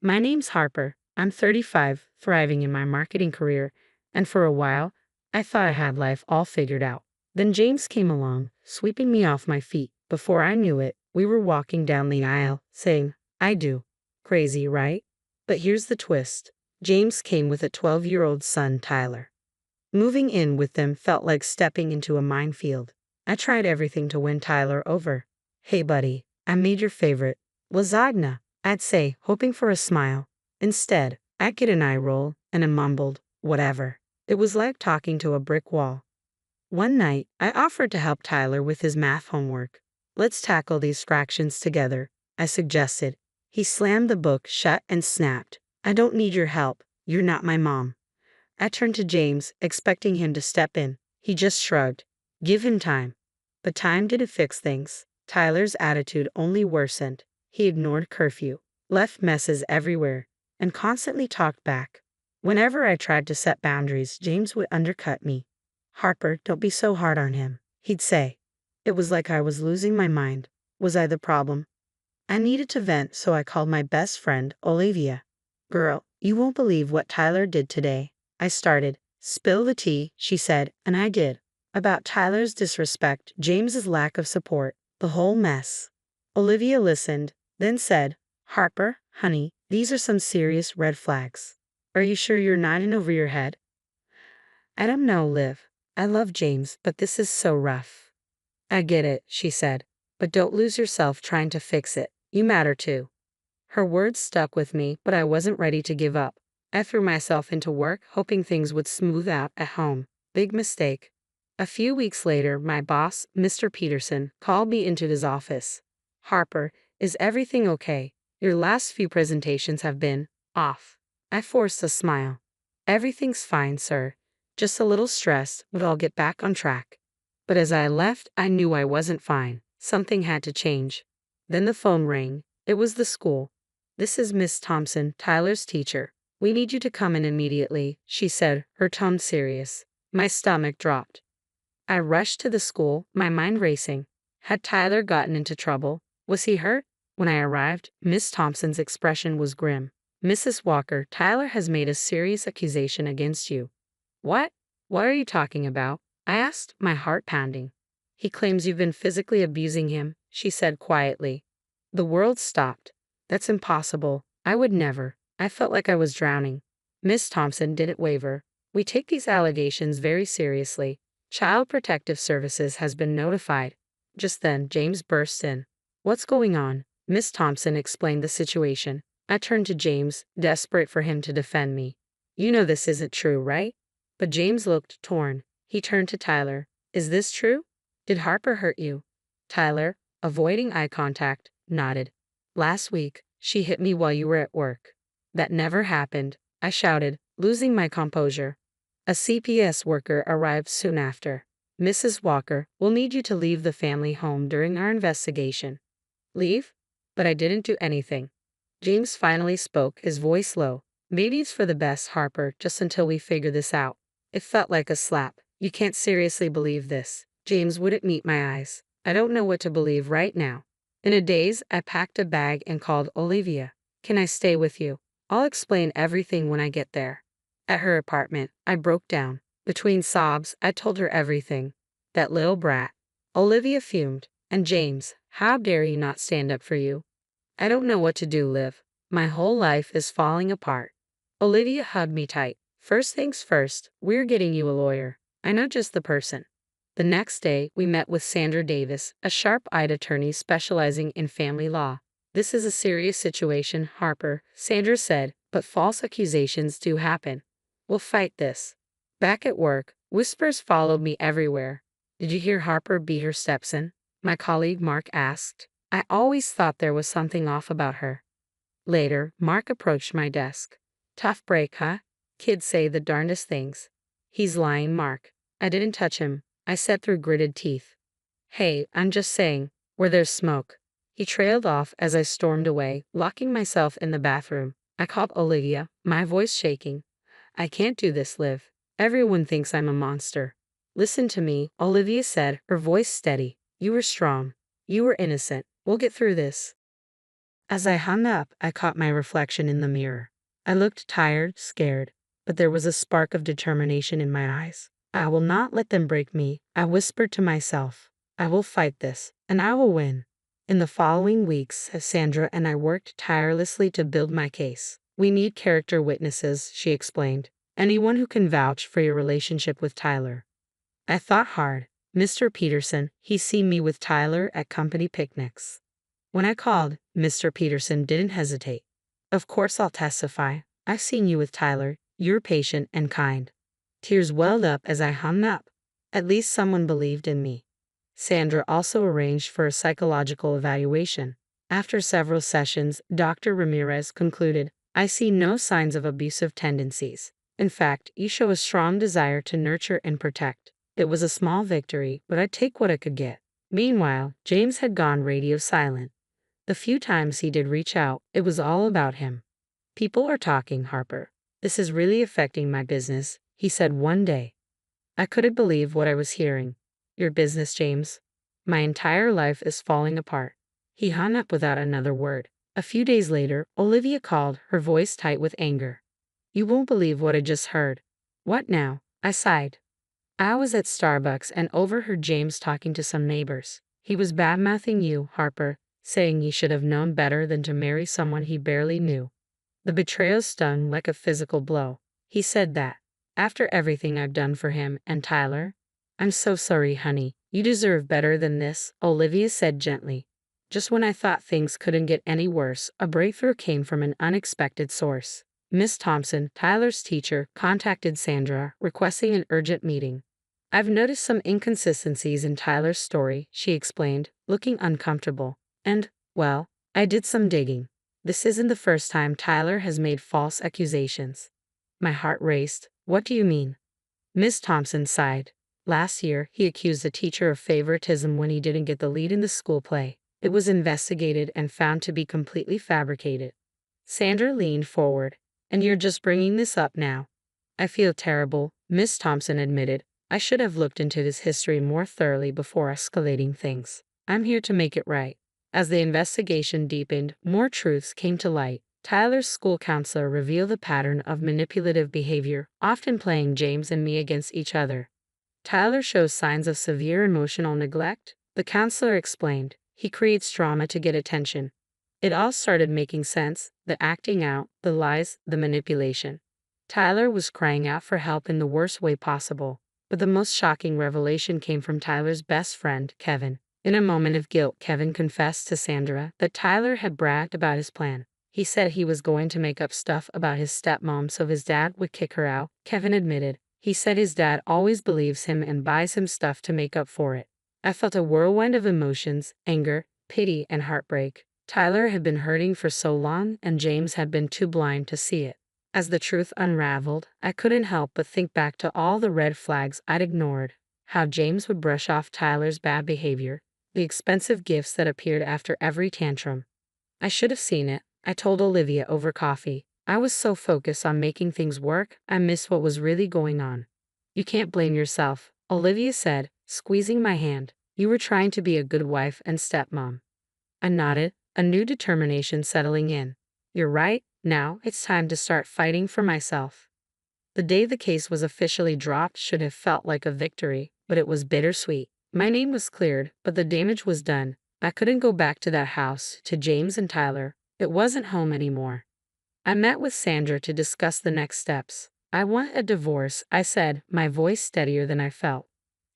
My name's Harper. I'm 35, thriving in my marketing career, and for a while, I thought I had life all figured out. Then James came along, sweeping me off my feet. Before I knew it, we were walking down the aisle, saying, "I do." Crazy, right? But here's the twist. James came with a 12-year-old son, Tyler. Moving in with them felt like stepping into a minefield. I tried everything to win Tyler over. "Hey buddy, I made your favorite lasagna," I'd say, hoping for a smile. Instead, I'd get an eye roll and a mumbled, "Whatever." It was like talking to a brick wall. One night, I offered to help Tyler with his math homework. "Let's tackle these fractions together," I suggested. He slammed the book shut and snapped, "I don't need your help. You're not my mom." I turned to James, expecting him to step in. He just shrugged. Give him time. But time didn't fix things. Tyler's attitude only worsened. He ignored curfew, left messes everywhere, and constantly talked back. Whenever I tried to set boundaries, James would undercut me. "Harper, don't be so hard on him," he'd say. It was like I was losing my mind. Was I the problem? I needed to vent, so I called my best friend, Olivia. "Girl, you won't believe what Tyler did today." I started. "Spill the tea," she said, and I did. About Tyler's disrespect, James's lack of support, the whole mess. Olivia listened, then said, "Harper, honey, these are some serious red flags. Are you sure you're not in over your head?" "I don't know, Liv. I love James, but this is so rough." "I get it," she said, "but don't lose yourself trying to fix it. You matter too." Her words stuck with me, but I wasn't ready to give up. I threw myself into work, hoping things would smooth out at home. Big mistake. A few weeks later, my boss, Mr. Peterson, called me into his office. "Harper, is everything okay? Your last few presentations have been off." I forced a smile. "Everything's fine, sir. Just a little stressed, but I'll get back on track." But as I left, I knew I wasn't fine. Something had to change. Then the phone rang. It was the school. "This is Miss Thompson, Tyler's teacher. We need you to come in immediately," she said, her tone serious. My stomach dropped. I rushed to the school, my mind racing. Had Tyler gotten into trouble? Was he hurt? When I arrived, Miss Thompson's expression was grim. "Mrs. Walker, Tyler has made a serious accusation against you." "What? What are you talking about?" I asked, my heart pounding. "He claims you've been physically abusing him," she said quietly. The world stopped. "That's impossible. I would never." I felt like I was drowning. Miss Thompson didn't waver. "We take these allegations very seriously. Child Protective Services has been notified." Just then, James burst in. "What's going on?" Miss Thompson explained the situation. I turned to James, desperate for him to defend me. "You know this isn't true, right?" But James looked torn. He turned to Tyler. "Is this true? Did Harper hurt you?" Tyler, avoiding eye contact, nodded. "Last week, she hit me while you were at work." "That never happened," I shouted, losing my composure. A CPS worker arrived soon after. "Mrs. Walker, we'll need you to leave the family home during our investigation." "Leave?" But I didn't do anything. James finally spoke, his voice low. "Maybe it's for the best, Harper, just until we figure this out." It felt like a slap. "You can't seriously believe this." James wouldn't meet my eyes. "I don't know what to believe right now." In a daze, I packed a bag and called Olivia. "Can I stay with you? I'll explain everything when I get there." At her apartment, I broke down. Between sobs, I told her everything. "That little brat." Olivia fumed. "And James, how dare he not stand up for you?" "I don't know what to do, Liv. My whole life is falling apart." Olivia hugged me tight. "First things first, we're getting you a lawyer. I know just the person." The next day, we met with Sandra Davis, a sharp-eyed attorney specializing in family law. "This is a serious situation, Harper," Sandra said, "but false accusations do happen. We'll fight this." Back at work, whispers followed me everywhere. "Did you hear Harper beat her Stepson?" my colleague Mark asked. I always thought there was something off about her. Later, Mark approached my desk. "Tough break, huh? Kids say the darndest things." "He's lying, Mark. I didn't touch him," I said through gritted teeth. "Hey, I'm just saying, where there's smoke." He trailed off as I stormed away, locking myself in the bathroom. I called Olivia, my voice shaking. "I can't do this, Liv. Everyone thinks I'm a monster." "Listen to me," Olivia said, her voice steady. "You were strong. You were innocent. We'll get through this." As I hung up, I caught my reflection in the mirror. I looked tired, scared, but there was a spark of determination in my eyes. I will not let them break me, I whispered to myself. I will fight this, and I will win. In the following weeks, Sandra and I worked tirelessly to build my case. We need character witnesses, she explained. Anyone who can vouch for your relationship with Tyler. I thought hard. Mr. Peterson, he's seen me with Tyler at company picnics. When I called, Mr. Peterson didn't hesitate. Of course I'll testify. I've seen you with Tyler. You're patient and kind. Tears welled up as I hung up. At least someone believed in me. Sandra also arranged for a psychological evaluation. After several sessions, Dr. Ramirez concluded, I see no signs of abusive tendencies. In fact, you show a strong desire to nurture and protect. It was a small victory, but I'd take what I could get. Meanwhile, James had gone radio silent. The few times he did reach out, it was all about him. People are talking, Harper. This is really affecting my business, he said one day. I couldn't believe what I was hearing. Your business, James? My entire life is falling apart. He hung up without another word. A few days later, Olivia called, her voice tight with anger. You won't believe what I just heard. What now? I sighed. I was at Starbucks and overheard James talking to some neighbors. He was badmouthing you, Harper, saying you should have known better than to marry someone he barely knew. The betrayal stung like a physical blow. He said that. After everything I've done for him and Tyler? I'm so sorry, honey. You deserve better than this, Olivia said gently. Just when I thought things couldn't get any worse, a breakthrough came from an unexpected source. Miss Thompson, Tyler's teacher, contacted Sandra, requesting an urgent meeting. I've noticed some inconsistencies in Tyler's story, she explained, looking uncomfortable. And, well, I did some digging. This isn't the first time Tyler has made false accusations. My heart raced. What do you mean? Miss Thompson sighed. Last year, he accused a teacher of favoritism when he didn't get the lead in the school play. It was investigated and found to be completely fabricated. Sandra leaned forward. And you're just bringing this up now. I feel terrible, Miss Thompson admitted. I should have looked into this history more thoroughly before escalating things. I'm here to make it right. As the investigation deepened, more truths came to light. Tyler's school counselor revealed a pattern of manipulative behavior, often playing James and me against each other. Tyler shows signs of severe emotional neglect, the counselor explained. He creates drama to get attention. It all started making sense, the acting out, the lies, the manipulation. Tyler was crying out for help in the worst way possible. But the most shocking revelation came from Tyler's best friend, Kevin. In a moment of guilt, Kevin confessed to Sandra that Tyler had bragged about his plan. He said he was going to make up stuff about his stepmom so his dad would kick her out, Kevin admitted. He said his dad always believes him and buys him stuff to make up for it. I felt a whirlwind of emotions, anger, pity, and heartbreak. Tyler had been hurting for so long, and James had been too blind to see it. As the truth unraveled, I couldn't help but think back to all the red flags I'd ignored. How James would brush off Tyler's bad behavior, the expensive gifts that appeared after every tantrum. I should have seen it, I told Olivia over coffee. I was so focused on making things work, I missed what was really going on. You can't blame yourself, Olivia said, squeezing my hand. You were trying to be a good wife and stepmom. I nodded, a new determination settling in. You're right, now it's time to start fighting for myself. The day the case was officially dropped should have felt like a victory, but it was bittersweet. My name was cleared, but the damage was done. I couldn't go back to that house, to James and Tyler. It wasn't home anymore. I met with Sandra to discuss the next steps. I want a divorce, I said, my voice steadier than I felt.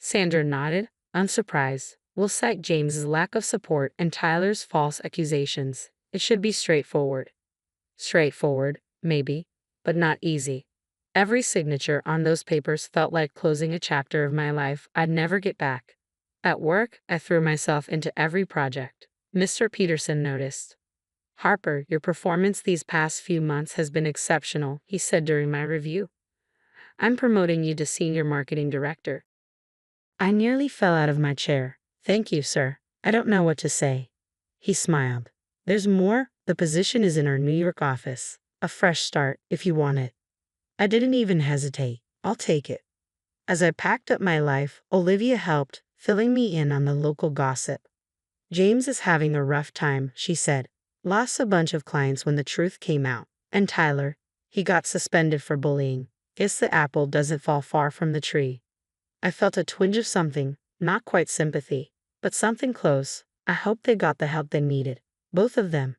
Sandra nodded, unsurprised. We'll cite James's lack of support and Tyler's false accusations. It should be straightforward. Straightforward, maybe, but not easy. Every signature on those papers felt like closing a chapter of my life I'd never get back. At work, I threw myself into every project. Mr. Peterson noticed. Harper, your performance these past few months has been exceptional, he said during my review. I'm promoting you to senior marketing director. I nearly fell out of my chair. Thank you, sir. I don't know what to say. He smiled. There's more. The position is in our New York office. A fresh start, if you want it. I didn't even hesitate. I'll take it. As I packed up my life, Olivia helped, filling me in on the local gossip. James is having a rough time, she said. Lost a bunch of clients when the truth came out. And Tyler, he got suspended for bullying. Guess the apple doesn't fall far from the tree. I felt a twinge of something, not quite sympathy, but something close. I hope they got the help they needed. Both of them.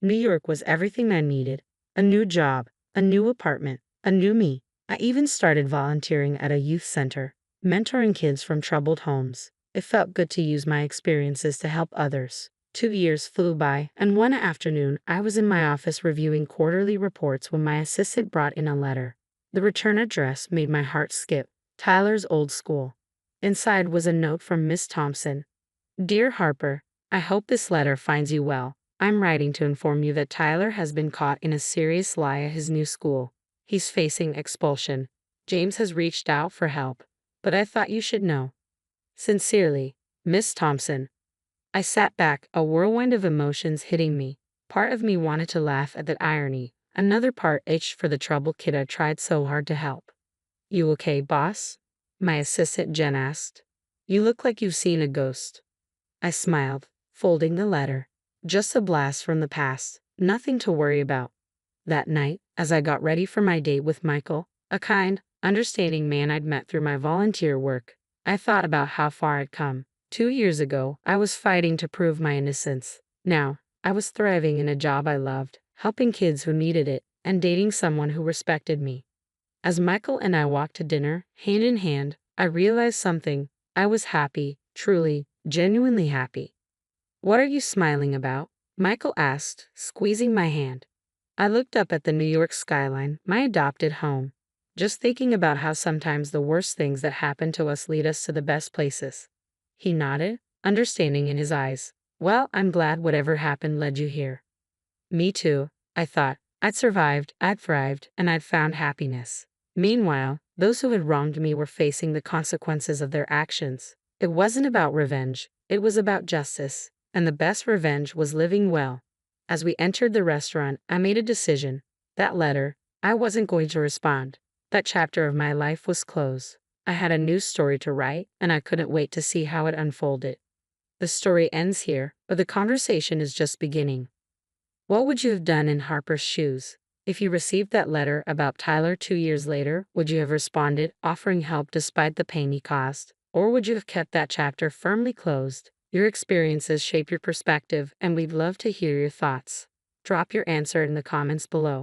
New York was everything I needed. A new job, a new apartment, a new me. I even started volunteering at a youth center, mentoring kids from troubled homes. It felt good to use my experiences to help others. 2 years flew by, and one afternoon I was in my office reviewing quarterly reports when my assistant brought in a letter. The return address made my heart skip. Tyler's old school. Inside was a note from Miss Thompson. Dear Harper, I hope this letter finds you well. I'm writing to inform you that Tyler has been caught in a serious lie at his new school. He's facing expulsion. James has reached out for help, but I thought you should know. Sincerely, Miss Thompson. I sat back, a whirlwind of emotions hitting me. Part of me wanted to laugh at that irony. Another part itched for the troubled kid I tried so hard to help. You okay, boss? My assistant Jen asked. You look like you've seen a ghost. I smiled, folding the letter. Just a blast from the past, nothing to worry about. That night, as I got ready for my date with Michael, a kind, understanding man I'd met through my volunteer work, I thought about how far I'd come. 2 years ago, I was fighting to prove my innocence. Now, I was thriving in a job I loved, helping kids who needed it, and dating someone who respected me. As Michael and I walked to dinner, hand in hand, I realized something. I was happy, truly, genuinely happy. What are you smiling about? Michael asked, squeezing my hand. I looked up at the New York skyline, my adopted home, just thinking about how sometimes the worst things that happen to us lead us to the best places. He nodded, understanding in his eyes. Well, I'm glad whatever happened led you here. Me too, I thought. I'd survived, I'd thrived, and I'd found happiness. Meanwhile, those who had wronged me were facing the consequences of their actions. It wasn't about revenge, it was about justice, and the best revenge was living well. As we entered the restaurant, I made a decision. That letter, I wasn't going to respond. That chapter of my life was closed. I had a new story to write, and I couldn't wait to see how it unfolded. The story ends here, but the conversation is just beginning. What would you have done in Harper's shoes? If you received that letter about Tyler 2 years later, would you have responded, offering help despite the pain he caused? Or would you have kept that chapter firmly closed? Your experiences shape your perspective, and we'd love to hear your thoughts. Drop your answer in the comments below.